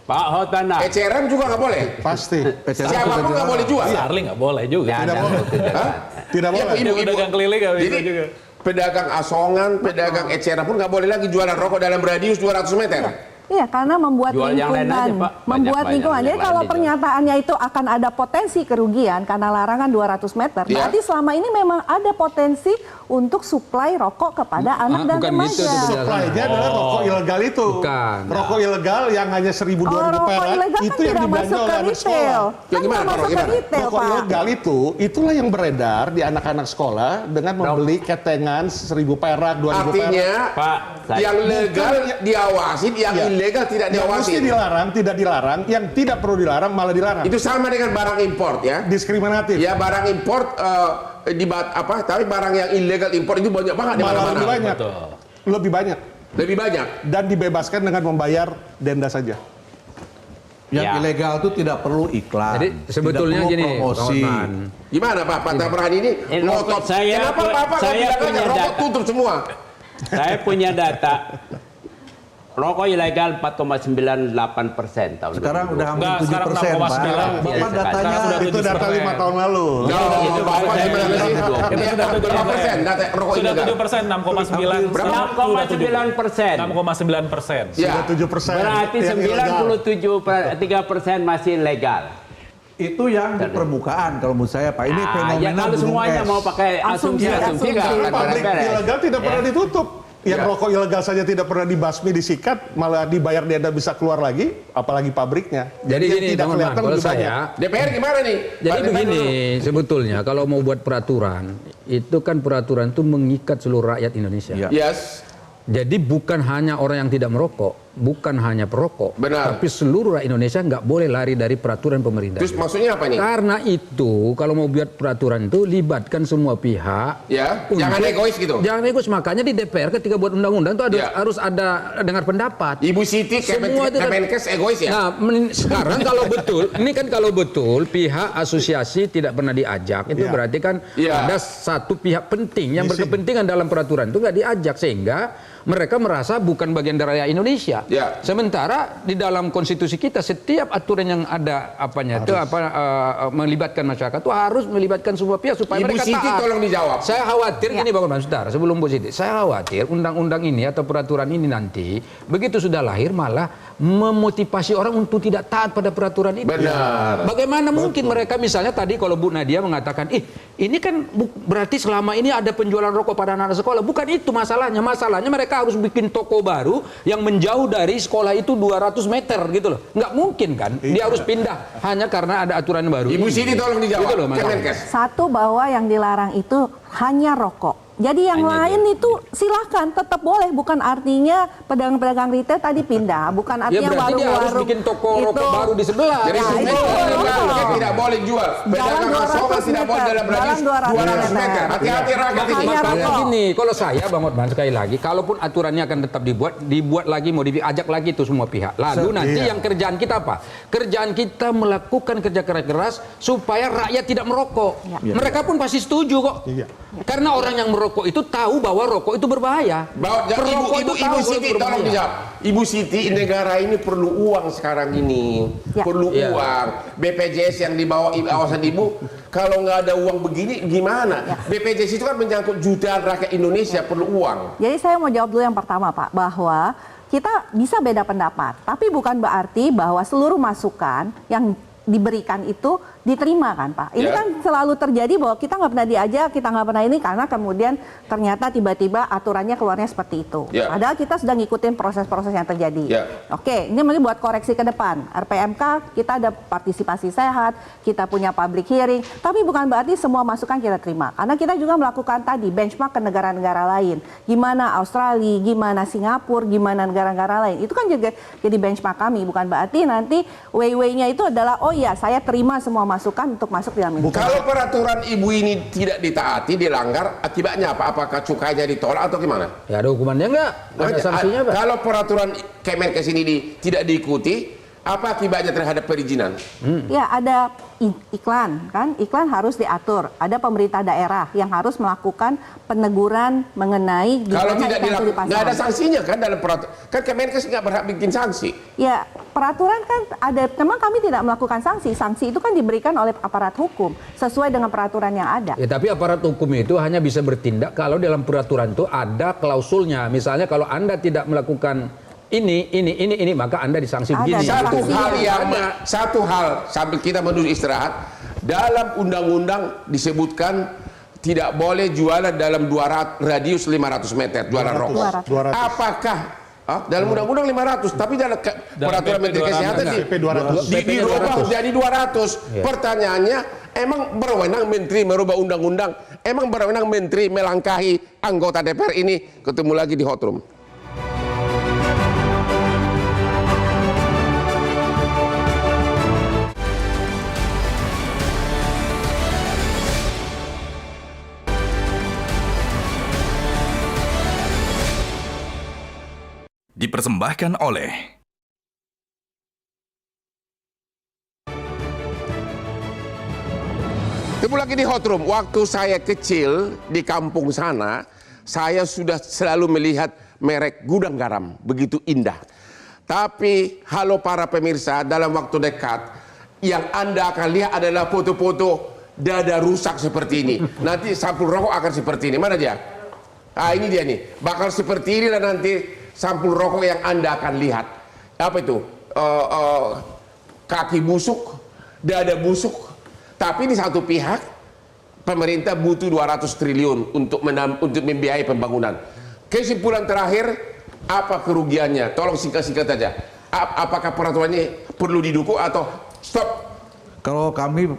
Pak Hotana. Eceran juga nggak boleh. Pasti. Siapapun nggak boleh jual. Starling nggak boleh juga. Tidak boleh. Hah? Tidak Ya, boleh. ibu-ibu. Pedagang keliling nggak bisa Jadi, juga. pedagang asongan, pedagang eceran pun nggak boleh lagi jualan rokok dalam radius 200 meter. Iya, karena membuat Jual yang lain aja, lingkungan, Pak. membuat Banyak lingkungan. yang Jadi lain kalau dijual. pernyataannya itu akan ada potensi kerugian karena larangan 200 meter, Iya. berarti selama ini memang ada potensi untuk suplai rokok kepada anak dan bukan remaja. gitu sebenarnya. Supply-nya adalah rokok ilegal itu. Bukan. Rokok ilegal yang hanya 1.000-2.000 rokok perak ilegal kan itu yang tidak dibelanja masuk oleh ke anak retail. sekolah. Ya, Kan gimana, tidak masuk Pak? ke Gimana? retail, Rokok Pak. ilegal itulah yang beredar di anak-anak sekolah dengan membeli ketengan 1.000 perak, 2.000 Artinya perak. Pak, yang legal diawasin, yang Ya. ilegal tidak Yang mesti diawasin. dilarang, tidak dilarang. Yang tidak perlu dilarang, malah dilarang. Itu sama dengan barang import ya. Diskriminatif. Ya barang import tapi barang yang ilegal import itu banyak banget di Malah lebih mana-mana. banyak. Lebih banyak. Lebih banyak. Dan dibebaskan dengan membayar denda saja. Yang Ya. ilegal itu tidak perlu iklan. Jadi sebetulnya tidak perlu gini, promosi. Pak Hotman. Gimana Pak Tabrahan ini ngotot? saya- Kenapa Bapak nggak saya bilang aja punya rokok data. tutup semua? Saya punya data. Rokok ilegal 4,98% tahun Sekarang 2020. udah hampir Enggak, sekarang 7%, Pak. 6,9. Bapak Iya, datanya sekarang sudah Itu data 7%. 5 tahun lalu. Itu Bapak saya gimana bilang sih? itu. Itu sudah Berapa persen data rokok Sudah ilegal? 7%, 6,9. Berapa? 6,9%. 6,9%. Ya. 7%. Berarti yang ilegal. 97,3% masih legal. Itu yang di permukaan kalau menurut saya Pak. Ini Ah, fenomena ya kalau gunung semuanya es. mau pakai asumsi-asumsi nggak akan Pabrik beres. ilegal tidak pernah ditutup. Yang Ya. rokok ilegal saja tidak pernah dibasmi, disikat, malah dibayar denda bisa keluar lagi, apalagi pabriknya. Jadi yang gini, tidak Bang Hotman, kelihatan kalau lebih banyak. saya, DPR gimana nih? jadi Pak, begini sebetulnya kalau mau buat peraturan, itu kan peraturan itu mengikat seluruh rakyat Indonesia. Ya. Yes. Jadi bukan hanya orang yang tidak merokok, bukan hanya perokok, Benar. tapi seluruh rakyat Indonesia nggak boleh lari dari peraturan pemerintah. Terus maksudnya apa nih? Karena itu kalau mau buat peraturan itu libatkan semua pihak. Ya, jangan egois gitu. Jangan egois, makanya di DPR ketika buat undang-undang itu Ya. harus ada dengar pendapat. Ibu Siti Semua itu kan- Kemenkes egois ya? Nah, sekarang kalau betul, ini kan kalau betul pihak asosiasi tidak pernah diajak, itu Ya. berarti kan Ya. ada satu pihak penting yang Misi. berkepentingan dalam peraturan itu nggak diajak sehingga mereka merasa bukan bagian dari rakyat Indonesia. Ya. Sementara di dalam konstitusi kita setiap aturan yang ada melibatkan masyarakat itu harus melibatkan semua pihak supaya Ibu mereka Siti taat. tolong dijawab. Saya khawatir gini Bang Hotman, saudara, sebelum Bu Siti, saya khawatir undang-undang ini atau peraturan ini nanti begitu sudah lahir malah memotivasi orang untuk tidak taat pada peraturan itu. Benar. Bagaimana mungkin mereka misalnya tadi kalau Bu Nadia mengatakan, ini kan berarti selama ini ada penjualan rokok pada anak-anak sekolah. Bukan itu masalahnya. Masalahnya mereka harus bikin toko baru yang menjauh dari sekolah itu 200 meter gitu loh. Nggak mungkin kan? Dia harus pindah hanya karena ada aturan baru. Ibu ini. Siti tolong dijawab. Gitu loh, masalahnya. Kemenkes. Satu, bahwa yang dilarang itu hanya rokok. Jadi yang lain itu silahkan tetap boleh, bukan artinya pedagang-pedagang retail tadi pindah, bukan Ya artinya berarti dia harus warung-warung bikin toko rokok baru di sebelah. Jadi Nah, semua itu ilegal betul. tidak boleh jual. Pedagang 200 asongan tidak boleh dalam meter. radius Dalam 200 200 meter. Hati-hati rakyat ini. Makanya Makanya rokok. gini, kalau saya Bang Hotman sekali lagi, kalaupun aturannya akan tetap dibuat lagi, mau ajak lagi itu semua pihak. Lalu nanti yang kerjaan kita apa? Kerjaan kita melakukan kerja keras supaya rakyat tidak merokok. Ya. Mereka pun pasti setuju kok. Iya. Karena orang yang merokok perokok itu tahu bahwa rokok itu berbahaya. Ibu Siti, tolong dijawab. Ibu Siti, negara ini perlu uang sekarang ini. Perlu uang. BPJS yang dibawa awasan ibu, kalau nggak ada uang begini gimana? BPJS itu kan menyangkut jutaan rakyat Indonesia, perlu uang. Jadi saya mau jawab dulu yang pertama, Pak, bahwa kita bisa beda pendapat, tapi bukan berarti bahwa seluruh masukan yang diberikan itu diterima kan Pak. Ini kan selalu terjadi bahwa kita nggak pernah diajak, kita nggak pernah ini karena kemudian ternyata tiba-tiba aturannya keluarnya seperti itu. Padahal kita sudah ngikutin proses-proses yang terjadi. Oke, ini mungkin buat koreksi ke depan. RPMK kita ada partisipasi sehat, kita punya public hearing, tapi bukan berarti semua masukan kita terima. Karena kita juga melakukan tadi benchmark ke negara-negara lain. Gimana Australia, gimana Singapura, gimana negara-negara lain. Itu kan juga jadi benchmark kami, bukan berarti nanti way-way-nya itu adalah oh ya saya terima semua masukan untuk masuk di dalam Indonesia. Kalau peraturan ibu ini tidak ditaati, dilanggar, akibatnya apa? Apakah cukainya ditolak atau gimana? Ya ada hukumannya enggak? Ada sanksinya Pak? Kalau peraturan Kemenkes ini tidak diikuti, apa akibatnya terhadap perizinan? Ya ada iklan kan, iklan harus diatur. Ada pemerintah daerah yang harus melakukan peneguran mengenai kalau gimana tidak iklan itu dipasang. nggak ada sanksinya kan dalam peraturan. Kan Kemenkes nggak berhak bikin sanksi. Ya peraturan kan ada, memang kami tidak melakukan sanksi. Sanksi itu kan diberikan oleh aparat hukum sesuai dengan peraturan yang ada. Ya, tapi aparat hukum itu hanya bisa bertindak kalau dalam peraturan itu ada klausulnya. Misalnya kalau Anda tidak melakukan ini, maka Anda disanksi begini. Satu hal sambil kita menuju istirahat, dalam undang-undang disebutkan tidak boleh jualan dalam radius 500 meter jualan rokok. 200. Apakah dalam undang-undang 500, tapi dalam peraturan Menteri Kesehatan dirubah jadi 200. Pertanyaannya, emang berwenang Menteri merubah undang-undang? Emang berwenang Menteri melangkahi anggota DPR ini? Ketemu lagi di Hot Room. Dipersembahkan oleh Ketemu lagi di Hot Room. Waktu saya kecil di kampung sana, saya sudah selalu melihat merek gudang garam, begitu indah. Tapi, halo para pemirsa, dalam waktu dekat, yang Anda akan lihat adalah foto-foto dada rusak seperti ini. Nanti sampul rokok akan seperti ini. Mana dia? Ini dia nih. Bakal seperti ini dan nanti sampul rokok yang Anda akan lihat. Apa itu? Kaki busuk, dada busuk. Tapi di satu pihak, pemerintah butuh 200 triliun untuk membiayai pembangunan. Kesimpulan terakhir, apa kerugiannya? Tolong singkat-singkat saja. Apakah peraturannya perlu didukung atau stop? Kalau kami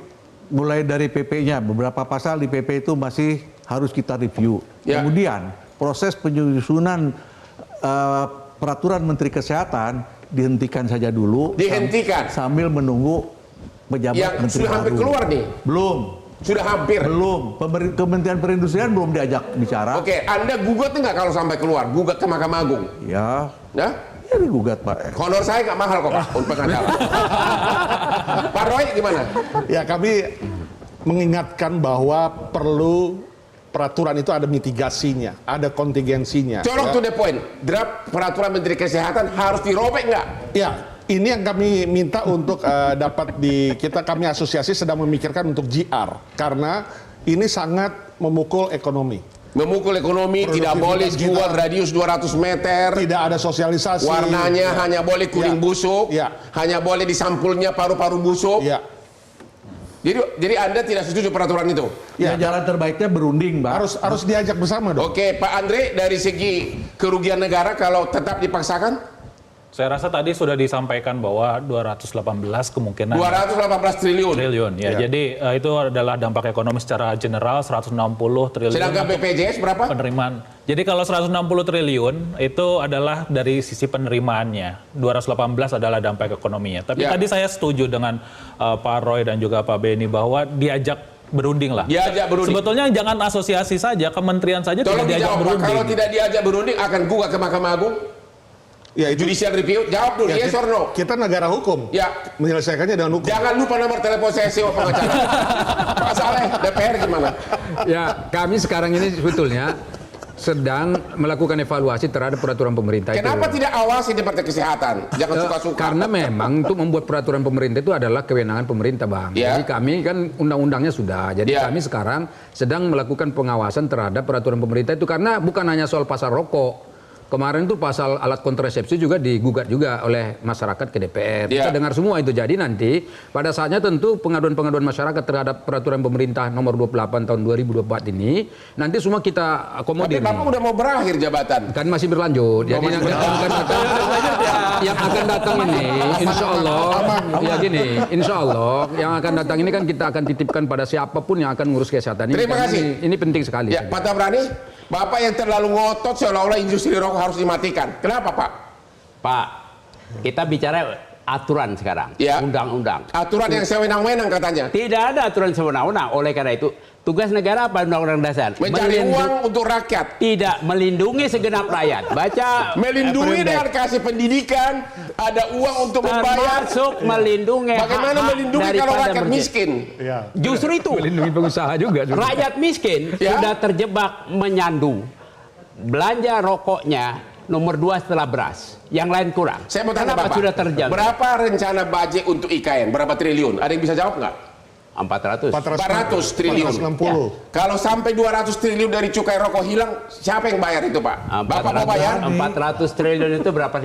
mulai dari PP-nya, beberapa pasal di PP itu masih harus kita review. Kemudian proses penyusunan peraturan Menteri Kesehatan dihentikan saja dulu. Dihentikan sambil menunggu pejabat yang menteri sudah hampir baru. Keluar nih. Belum. Sudah hampir. Belum. Kementerian Perindustrian belum diajak bicara. Oke, Anda gugat nggak kalau sampai keluar? Gugat ke Mahkamah Agung? Ya. Nah? Ya digugat Pak. Honor saya nggak mahal kok Pak untuk pengadilan. Pak Roy gimana? Ya kami mengingatkan bahwa perlu peraturan itu ada mitigasinya, ada kontingensinya. Colok to the point, draft peraturan Menteri Kesehatan harus dirobek nggak? Ya, ini yang kami minta untuk dapat kami asosiasi sedang memikirkan untuk GR karena ini sangat memukul ekonomi. Memukul ekonomi, tidak boleh jual radius 200 meter. Tidak ada sosialisasi. Warnanya hanya boleh kuning busuk, hanya boleh di sampulnya paru-paru busuk. Jadi Anda tidak setuju peraturan itu? Ya, jalan terbaiknya berunding, Pak. Harus diajak bersama dong. Oke, Pak Andre, dari segi kerugian negara kalau tetap dipaksakan? Saya rasa tadi sudah disampaikan bahwa 218 kemungkinan 218 triliun. Ya. Jadi itu adalah dampak ekonomi secara general 160 triliun. Sedangkan BPJS berapa? Penerimaan. Jadi kalau 160 triliun itu adalah dari sisi penerimaannya. 218 adalah dampak ekonominya. Tapi tadi saya setuju dengan Pak Roy dan juga Pak Beni bahwa diajak berunding lah. Diajak berunding. Sebetulnya jangan asosiasi saja, kementerian saja tidak diajak berunding. Kalau tidak diajak berunding akan gugat ke Mahkamah Agung? Ya, itu- Judicial review, jawab dulu, yes or no? Kita negara hukum. Ya. Menyelesaikannya dengan hukum. Jangan lupa nomor telepon saya sewa pengacara. Pak Saleh, DPR gimana? Ya, kami sekarang ini sebetulnya sedang melakukan evaluasi terhadap peraturan pemerintah Kenapa itu. tidak awasi di Departemen Kesehatan? Jangan suka-suka. Karena memang untuk membuat peraturan pemerintah itu adalah kewenangan pemerintah, Bang. Ya. Jadi kami kan undang-undangnya sudah. Jadi Ya. kami sekarang sedang melakukan pengawasan terhadap peraturan pemerintah itu karena bukan hanya soal pasal rokok. Kemarin tuh pasal alat kontrasepsi juga digugat juga oleh masyarakat ke DPR. Ya. Kita dengar semua itu. Jadi nanti pada saatnya tentu pengaduan-pengaduan masyarakat terhadap peraturan pemerintah nomor 28 tahun 2024 ini nanti semua kita Tapi akomodir. Bapak nih. udah mau berakhir jabatan. Kan masih berlanjut. Jadi yang akan datang ini, insya Allah, ya gini, insya Allah yang akan datang ini kan kita akan titipkan pada siapapun yang akan ngurus kesehatan ini. Terima Karena kasih. Ini penting sekali. Ya, Pak Tabrani, Bapak yang terlalu ngotot seolah-olah industri rokok harus dimatikan. Kenapa, Pak? Pak, kita bicara aturan sekarang, Ya. undang-undang. Aturan yang sewenang-wenang katanya. Tidak ada aturan sewenang-wenang. Oleh karena itu, tugas negara apa undang-undang dasar? Mencari uang untuk rakyat. Tidak melindungi segenap rakyat. Baca Melindungi dengan Permendak. kasih pendidikan, ada uang untuk membayar. Termasuk melindungi Bagaimana hak-hak melindungi kalau daripada rakyat berje- miskin? Ya. Justru itu. Melindungi pengusaha juga. Rakyat miskin Ya. sudah terjebak menyandu. Belanja rokoknya nomor 2 setelah beras. Yang lain kurang. Saya mau tanya Kenapa Bapak, sudah terjangkau? berapa rencana budget untuk IKN? Berapa triliun? Ada yang bisa jawab nggak? 400. 400 triliun. 460. Kalau sampai 200 triliun dari cukai rokok hilang, siapa yang bayar itu, Pak? Bapak mau bayar? 400 triliun itu berapa?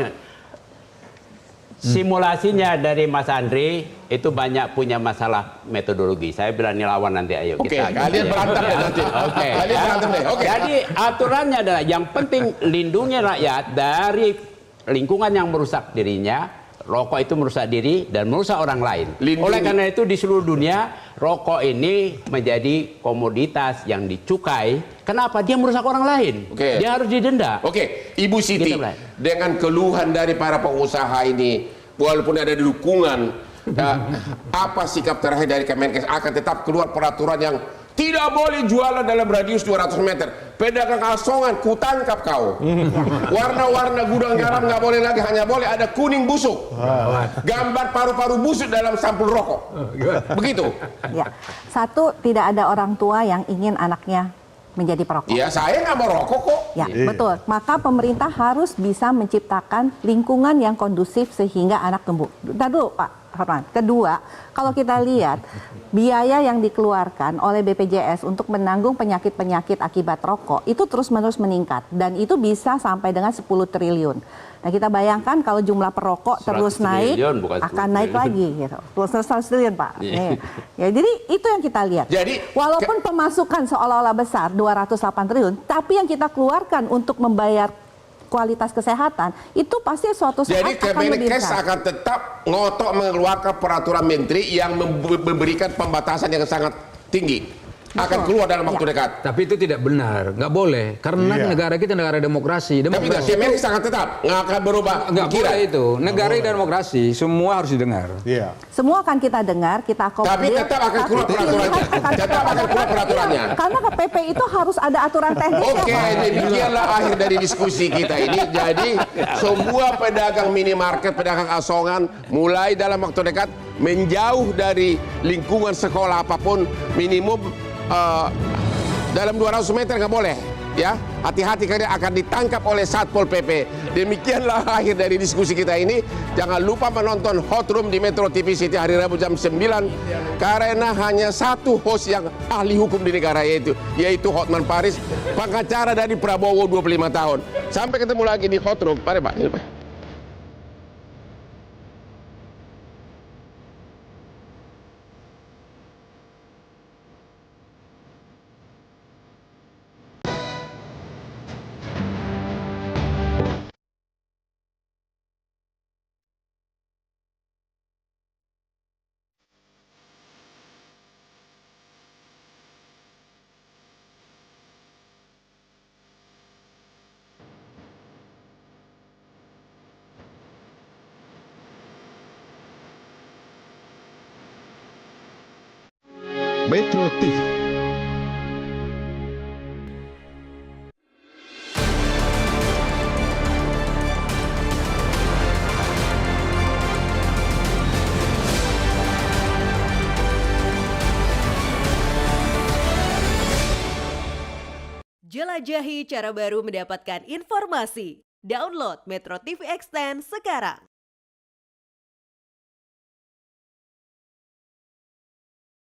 Simulasinya dari Mas Andri itu banyak punya masalah metodologi. Saya berani lawan nanti, ayo Oke, kita. kalian berantem deh nanti. Oke. Kalian berantem deh. Oke. Jadi aturannya adalah yang penting lindungi rakyat dari lingkungan yang merusak dirinya. Rokok itu merusak diri dan merusak orang lain. Lindungi. Oleh karena itu di seluruh dunia rokok ini menjadi komoditas yang dicukai. Kenapa? Dia merusak orang lain. Oke. Dia harus didenda. Oke, Ibu Siti, Gitu, Bray. dengan keluhan dari para pengusaha ini, walaupun ada dukungan, apa sikap terakhir dari Kemenkes? Akan tetap keluar peraturan yang tidak boleh jualan dalam radius 200 meter. Pedagang asongan, kutangkap kau. Warna-warna gudang garam nggak boleh lagi, hanya boleh ada kuning busuk. Gambar paru-paru busuk dalam sampul rokok. Begitu. Ya, satu, tidak ada orang tua yang ingin anaknya menjadi perokok. Ya, saya nggak mau rokok kok. Ya, betul. Maka pemerintah harus bisa menciptakan lingkungan yang kondusif sehingga anak tumbuh. Bentar dulu, Pak Harman. Kedua, kalau kita lihat biaya yang dikeluarkan oleh BPJS untuk menanggung penyakit-penyakit akibat rokok itu terus-menerus meningkat dan itu bisa sampai dengan 10 triliun. Nah, kita bayangkan kalau jumlah perokok 100 terus naik triliun, bukan 10 akan naik triliun. lagi gitu. Terus 100 triliun, Pak. Iya. Nih. Ya, jadi itu yang kita lihat. Jadi, walaupun pemasukan seolah-olah besar 208 triliun, tapi yang kita keluarkan untuk membayar kualitas kesehatan itu pasti suatu saat Jadi akan lebih Kemenkes besar. akan tetap ngotot mengeluarkan peraturan menteri yang memberikan pembatasan yang sangat tinggi. Akan keluar dalam waktu dekat. Tapi itu tidak benar, nggak boleh. Karena Iya. negara kita negara demokrasi. Tapi Kemenkes akan tetap nggak akan berubah Nggak pikiran. boleh itu. Negara demokrasi, semua harus didengar. Iya. Semua akan kita dengar, kita akomodir. Tapi tetap akan keluar tapi peraturannya. pilihan akan Tetap akan keluar peraturannya. Iya, karena ke PP itu harus ada aturan teknisnya. Oke, Pak. demikianlah akhir dari diskusi kita ini. Jadi semua pedagang minimarket, pedagang asongan mulai dalam waktu dekat menjauh dari lingkungan sekolah apapun, minimum dalam 200 meter nggak boleh. Ya, hati-hati karena akan ditangkap oleh Satpol PP. Demikianlah akhir dari diskusi kita ini. Jangan lupa menonton Hot Room di Metro TV City hari Rabu jam 9 karena hanya satu host yang ahli hukum di negara yaitu Hotman Paris, pengacara dari Prabowo 25 tahun. Sampai ketemu lagi di Hot Room. Mari Pak. Ini, Pak. Metro TV. Jelajahi cara baru mendapatkan informasi. Download Metro TV Extend sekarang.